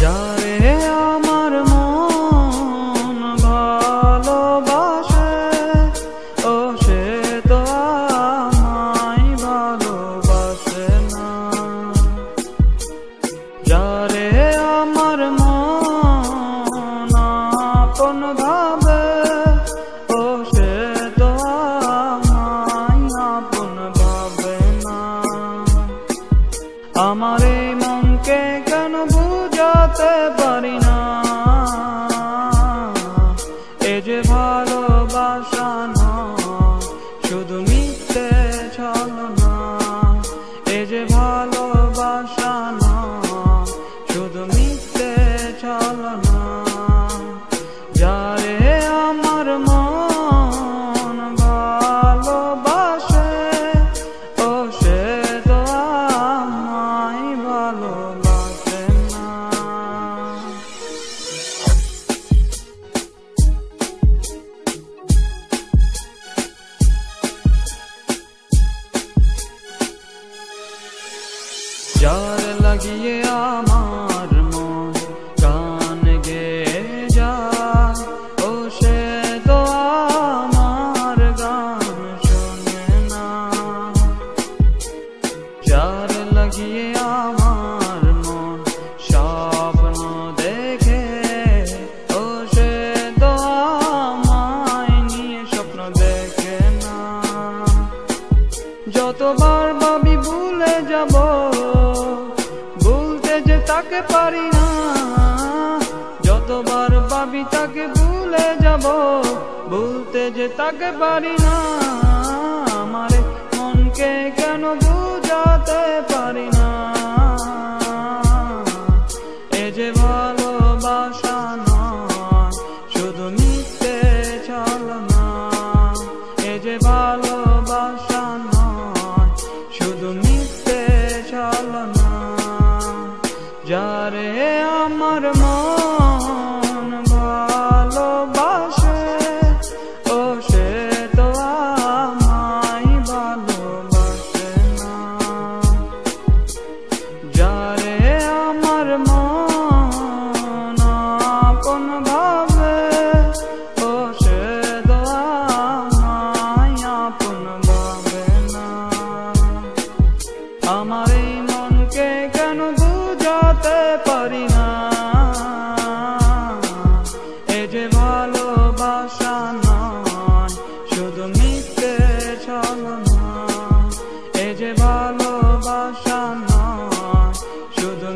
যারে আমার মন ভালোবাসে ও সে তো আমায় ভালোবাসে না। যারে আমার মন আপন ভাবে ও সে তো আমায় আপন ভাবে না। আমার এই মনকে কেন বুঝাতে পারি না, এ যে ভালোবাসা নয় শুধু মিথ্যে ছলনা। এ যে ভালোবাসা নয় শুধু মিথ্যে ছলনা। যারে আমার মন ভালোবাসে ও সে তো আমায় ভালোবাসে না। যার লাগিয়ে আমার মন গান গেয়ে যায় ও সে তো আমার গান শোনে না। যার লাগিয়ে আমার মন স্বপ্ন দেখে ও সে তো আমায় নিয়ে স্বপ্ন দেখে না। যতবার ভাবি ভুলে যাব, ভুলতে যে তাকে পারি না। যতবার ভাবি তাকে ভুলে যাব, ভুলতে যে তাকে পারি না। আমার মনকে কেন বুঝাতে পারি না, এ যে ভালোবাসা নয় শুধু মিথ্যে ছলনা। এ যে ভালোবাসা নয় শুধু মিথ্যে ছলনা। যারে আমার মন ভালোবাসে ও সে তো আমায় ভালোবাসে না। যারে আমার মন আপন ভাবে ও সে তো আমায় আপন ভাবে না। আমার এই মনকে কেন বুঝাতে পারি না, এ যে ভালোবাসা নয় শুধু মিথ্যে ছলনা। এ যে ভালোবাসা নয় শুধু